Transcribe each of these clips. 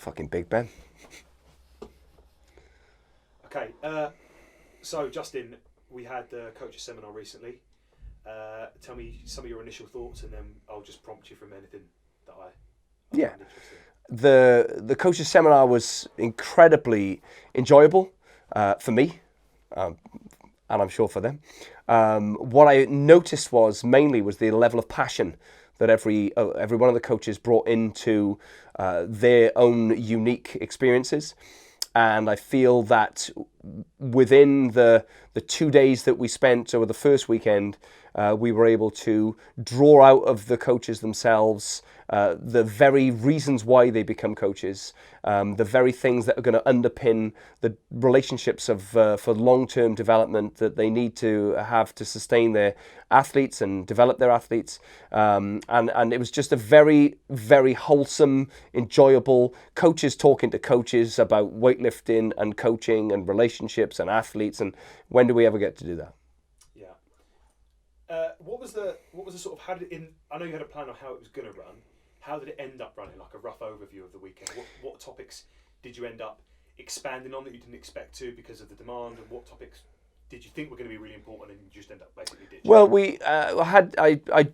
fucking big, Ben. Okay, so Justin, we had the coaches seminar recently. Tell me some of your initial thoughts, and then I'll just prompt you from anything that I Yeah. find interesting. The coaches seminar was incredibly enjoyable for me, and I'm sure for them. What I noticed was the level of passion that every one of the coaches brought into their own unique experiences. And I feel that within the 2 days that we spent over the first weekend, we were able to draw out of the coaches themselves the very reasons why they become coaches, the very things that are going to underpin the relationships of for long-term development that they need to have to sustain their athletes and develop their athletes. And it was just a very, very wholesome, enjoyable coaches talking to coaches about weightlifting and coaching and relationships and athletes. And when do we ever get to do that? Yeah. What was the sort of, how did it I know you had a plan on how it was going to run. How did it end up running? Like a rough overview of the weekend. What topics did you end up expanding on that you didn't expect to because of the demand, and what topics did you think were going to be really important and you just end up basically ditching? Well, I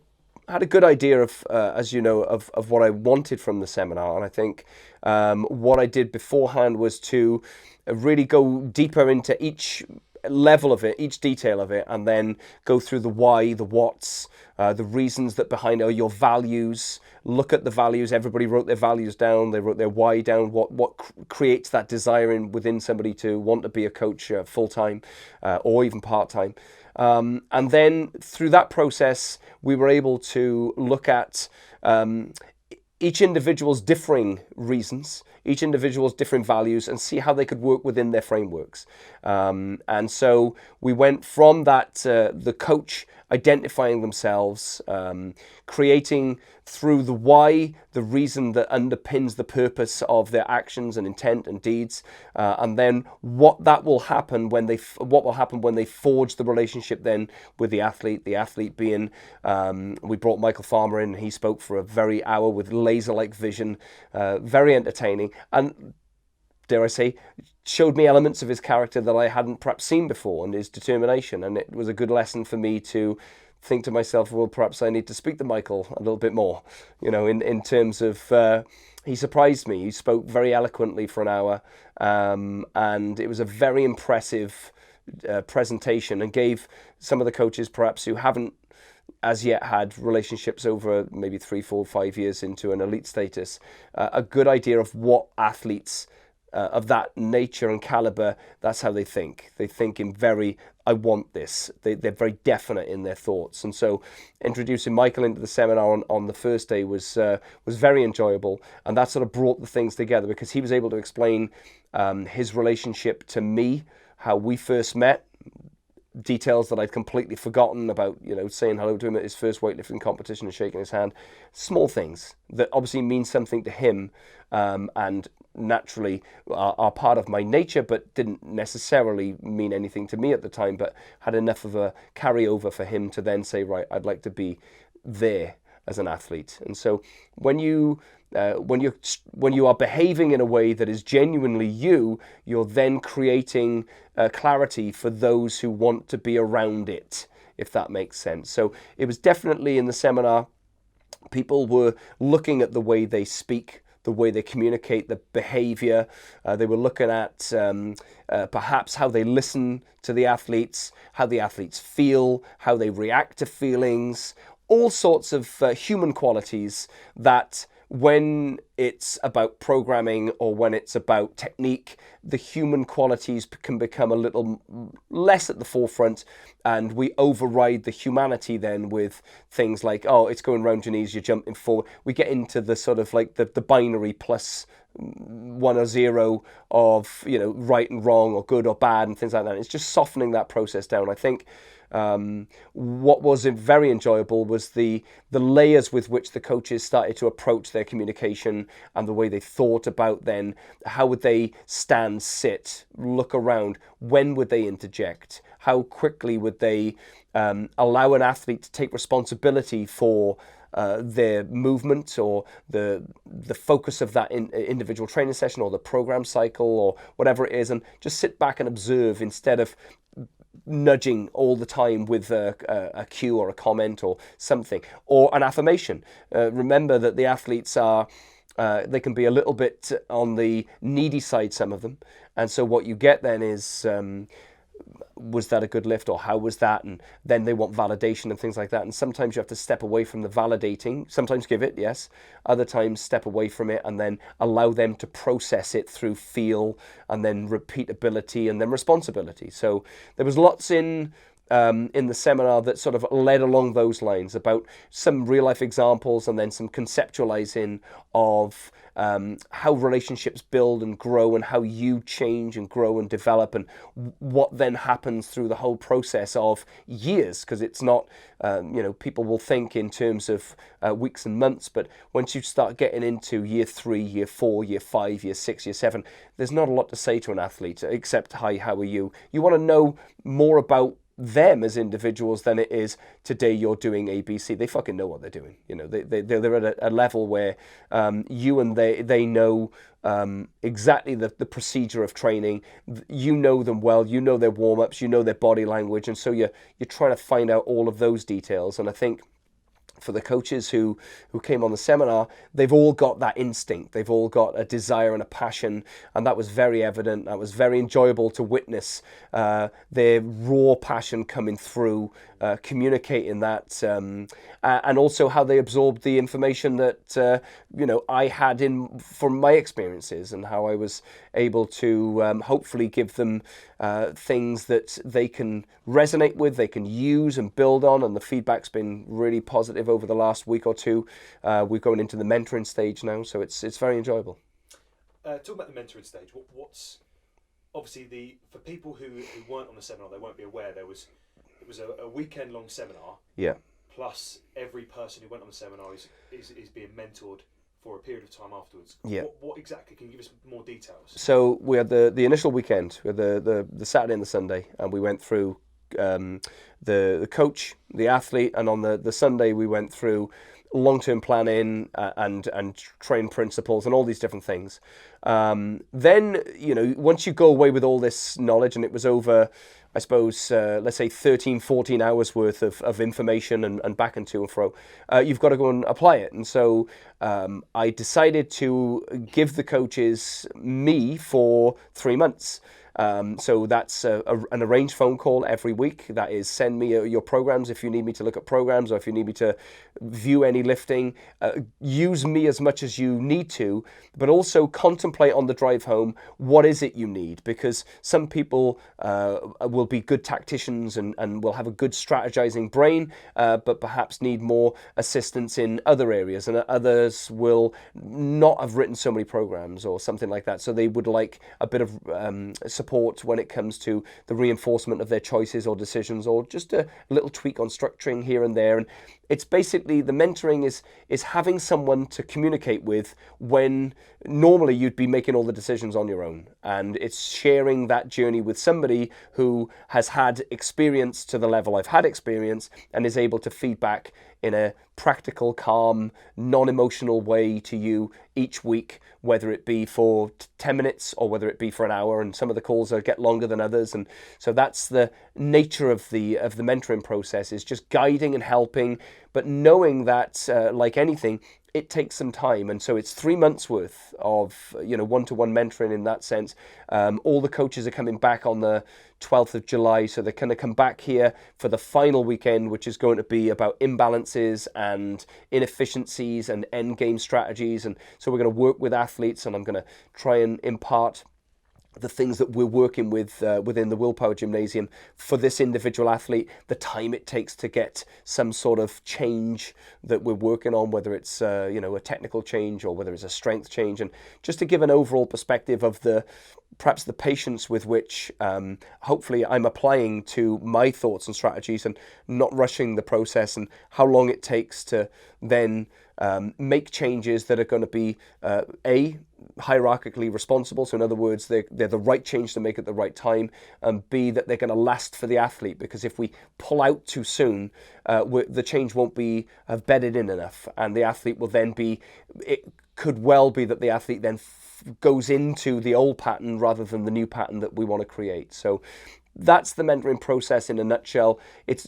had a good idea of, as you know, of what I wanted from the seminar, and I think what I did beforehand was to really go deeper into each level of it, each detail of it, and then go through the why, the what's, the reasons that behind it, your values. Look at the values. Everybody wrote their values down. They wrote their why down. What creates that desire within somebody to want to be a coach full time or even part time. And then through that process, we were able to look at each individual's differing reasons, each individual's different values, and see how they could work within their frameworks. And so we went from that, the coach identifying themselves, creating through the why, the reason that underpins the purpose of their actions and intent and deeds, and then what will happen when they forge the relationship then with the athlete. The athlete being, we brought Michael Farmer in. He spoke for a very hour with laser-like vision, very entertaining, and dare I say, showed me elements of his character that I hadn't perhaps seen before, and his determination. And it was a good lesson for me to think to myself, well, perhaps I need to speak to Michael a little bit more, in terms of, he surprised me. He spoke very eloquently for an hour, and it was a very impressive presentation, and gave some of the coaches perhaps who haven't as yet had relationships over maybe 3, 4, 5 years into an elite status, a good idea of what athletes of that nature and caliber, that's how they think. They think in very, I want this. They're very definite in their thoughts. And so introducing Michael into the seminar on the first day was very enjoyable. And that sort of brought the things together, because he was able to explain his relationship to me, how we first met, details that I'd completely forgotten about, saying hello to him at his first weightlifting competition and shaking his hand. Small things that obviously mean something to him, and naturally are part of my nature, but didn't necessarily mean anything to me at the time, but had enough of a carryover for him to then say, right, I'd like to be there as an athlete. And so when you are behaving in a way that is genuinely you're then creating clarity for those who want to be around it, if that makes sense. So it was definitely in the seminar, people were looking at the way they speak, the way they communicate, the behavior. They were looking at perhaps how they listen to the athletes, how the athletes feel, how they react to feelings, all sorts of human qualities that when it's about programming or when it's about technique, the human qualities can become a little less at the forefront, and we override the humanity then with things like, oh, it's going round your knees, you're jumping forward. We get into the sort of like the binary plus 1 or 0 of, right and wrong or good or bad and things like that. It's just softening that process down. I think what was very enjoyable was the layers with which the coaches started to approach their communication, and the way they thought about then how would they stand, sit, look around, when would they interject, how quickly would they allow an athlete to take responsibility for their movement or the focus of that individual training session or the program cycle or whatever it is, and just sit back and observe instead of nudging all the time with a cue or a comment or something, or an affirmation. Remember that the athletes are, they can be a little bit on the needy side, some of them. And so what you get then is, was that a good lift, or how was that? And then they want validation and things like that. And sometimes you have to step away from the validating, sometimes give it, yes. Other times step away from it and then allow them to process it through feel and then repeatability and then responsibility. So there was lots in the seminar that sort of led along those lines, about some real life examples and then some conceptualizing of how relationships build and grow and how you change and grow and develop, and what then happens through the whole process of years, because it's not, people will think in terms of weeks and months, but once you start getting into year 3, year 4, year 5, year 6, year 7, there's not a lot to say to an athlete except, hi, how are you? You want to know more about them as individuals than it is, today you're doing ABC. They fucking know what they're doing. They're at a level where you and they know exactly the procedure of training. You know them well, you know their warm-ups, you know their body language, and so you're trying to find out all of those details. And I think for the coaches who came on the seminar, they've all got that instinct. They've all got a desire and a passion, and that was very evident. That was very enjoyable to witness, their raw passion coming through, communicating that, and also how they absorbed the information that I had from my experiences, and how I was able to hopefully give them things that they can resonate with, they can use and build on. And the feedback's been really positive over the last week or two. We're going into the mentoring stage now, so it's very enjoyable. Talking about the mentoring stage, what's obviously for people who weren't on the seminar, they won't be aware, it was a weekend long seminar. Yeah. Plus every person who went on the seminar is being mentored for a period of time afterwards. Yeah. What exactly? Can you give us more details? So we had the initial weekend, we had the Saturday and the Sunday, and we went through the coach, the athlete, and on the Sunday we went through long-term planning and train principles and all these different things. Then, once you go away with all this knowledge, and it was over, I suppose, let's say 13, 14 hours worth of information and back and to and fro, you've got to go and apply it. And so I decided to give the coaches me for 3 months. So that's an arranged phone call every week. That is, send me your programs if you need me to look at programs, or if you need me to view any lifting. Use me as much as you need to, but also contemplate on the drive home, what is it you need? Because some people will be good tacticians and will have a good strategizing brain, but perhaps need more assistance in other areas, and others will not have written so many programs or something like that. So they would like a bit of support when it comes to the reinforcement of their choices or decisions, or just a little tweak on structuring here and there. And it's basically, the mentoring is having someone to communicate with when normally you'd be making all the decisions on your own. And it's sharing that journey with somebody who has had experience to the level I've had experience, and is able to feedback in a practical, calm, non-emotional way to you each week, whether it be for 10 minutes or whether it be for an hour. And some of the calls get longer than others. And so that's the nature of the mentoring process, is just guiding and helping, but knowing that, like anything, it takes some time. And so it's 3 months worth of one-to-one mentoring in that sense. All the coaches are coming back on the 12th of July, so they're going to come back here for the final weekend, which is going to be about imbalances and inefficiencies and end game strategies. And so we're going to work with athletes, and I'm going to try and impart the things that we're working with within the Willpower Gymnasium for this individual athlete, the time it takes to get some sort of change that we're working on, whether it's a technical change or whether it's a strength change, and just to give an overall perspective of perhaps the patience with which hopefully I'm applying to my thoughts and strategies, and not rushing the process, and how long it takes to then make changes that are going to be hierarchically responsible. So in other words, they're the right change to make at the right time, and B, that they're going to last for the athlete, because if we pull out too soon, the change won't have bedded in enough, and the athlete will then it could well be that the athlete then goes into the old pattern rather than the new pattern that we want to create. So that's the mentoring process in a nutshell. It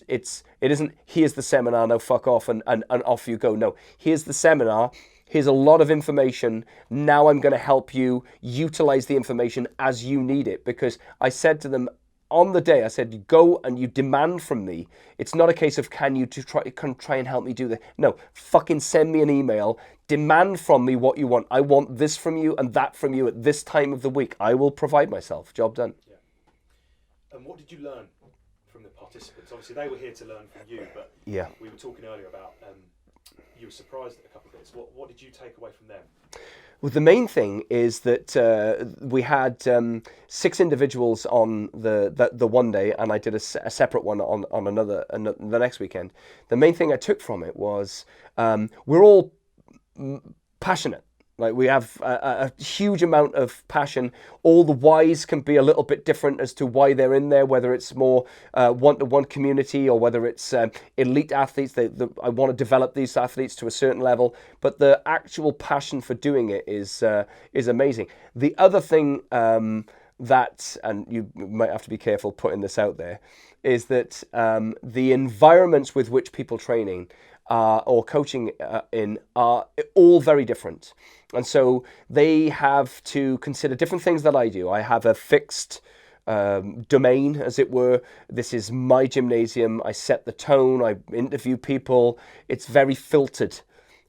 isn't, here's the seminar, now fuck off and off you go. No, here's the seminar, here's a lot of information, now I'm going to help you utilize the information as you need it. Because I said to them on the day, I said, you go and you demand from me. It's not a case of can you try and help me do that. No, fucking send me an email, demand from me what you want. I want this from you and that from you at this time of the week. I will provide myself. Job done. And what did you learn from the participants? Obviously, they were here to learn from you, but yeah, we were talking earlier about you were surprised at a couple of bits. What did you take away from them? Well, the main thing is that we had 6 individuals on the one day, and I did a separate one on the next weekend. The main thing I took from it was we're all passionate. Like, we have a huge amount of passion. All the whys can be a little bit different as to why they're in there, whether it's more one-to-one community or whether it's elite athletes. I want to develop these athletes to a certain level, but the actual passion for doing it is amazing. The other thing that, and you might have to be careful putting this out there, is that the environments with which people training or coaching in are all very different. And so they have to consider different things that I do. I have a fixed domain, as it were. This is my gymnasium. I set the tone. I interview people. It's very filtered.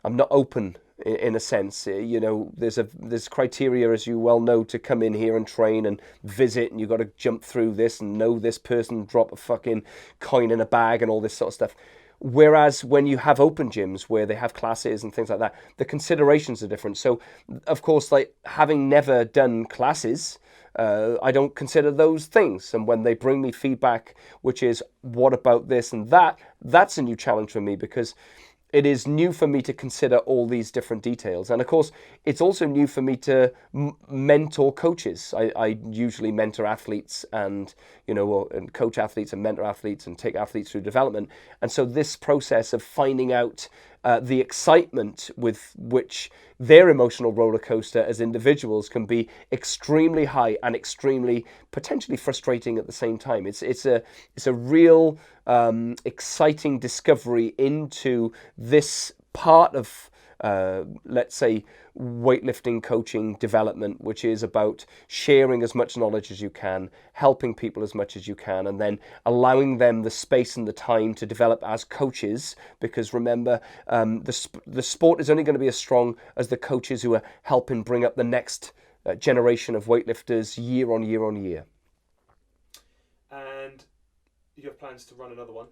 I'm not open in a sense. You know, there's criteria, as you well know, to come in here and train and visit, and you've got to jump through this and know this person, drop a fucking coin in a bag and all this sort of stuff. Whereas when you have open gyms where they have classes and things like that, the considerations are different. So, of course, like, having never done classes, I don't consider those things. And when they bring me feedback, which is, what about this and that, that's a new challenge for me, because it is new for me to consider all these different details. And of course, it's also new for me to mentor coaches. I usually mentor athletes and coach athletes and mentor athletes and take athletes through development. And so this process of finding out the excitement with which their emotional roller coaster as individuals can be extremely high and extremely potentially frustrating at the same time. It's a real exciting discovery into this part of let's say weightlifting coaching development, which is about sharing as much knowledge as you can, helping people as much as you can, and then allowing them the space and the time to develop as coaches. Because remember, the sport is only going to be as strong as the coaches who are helping bring up the next generation of weightlifters year on year on year. And you have plans to run another one?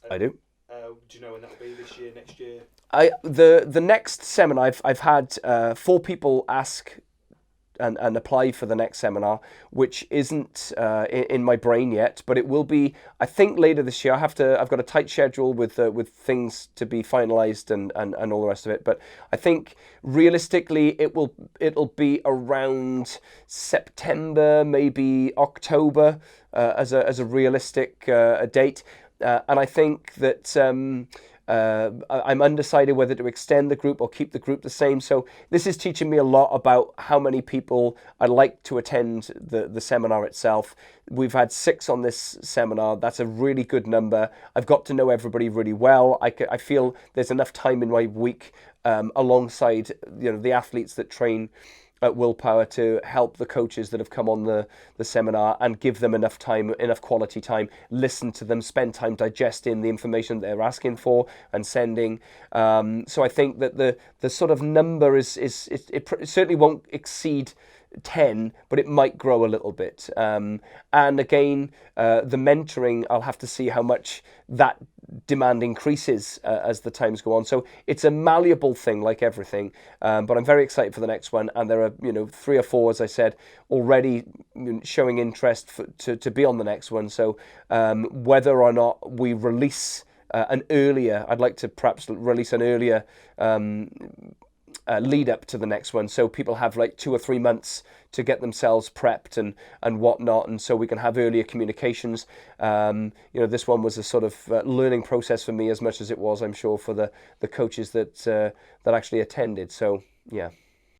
I do. Do you know when that will be? This year, next year? The next seminar, I've had 4 people ask and apply for the next seminar, which isn't in my brain yet, but it will be, I think, later this year. I've got a tight schedule with things to be finalized and all the rest of it. But I think realistically, it'll be around September, maybe October, as a realistic date. And I think that I'm undecided whether to extend the group or keep the group the same. So this is teaching me a lot about how many people I'd like to attend the seminar itself. We've had 6 on this seminar. That's a really good number. I've got to know everybody really well. I feel there's enough time in my week alongside the athletes that train at Willpower to help the coaches that have come on the seminar and give them enough time, enough quality time, listen to them, spend time digesting the information they're asking for and sending. So I think that the sort of number it certainly won't exceed 10, but it might grow a little bit. And again, the mentoring, I'll have to see how much that demand increases as the times go on. So it's a malleable thing, like everything. But I'm very excited for the next one. And there are 3 or 4, as I said, already showing interest to be on the next one. So whether or not we release I'd like to perhaps release an earlier lead up to the next one, so people have like 2 or 3 months to get themselves prepped and whatnot, and so we can have earlier communications. This one was a sort of learning process for me as much as it was, I'm sure, for the coaches that actually attended. So yeah.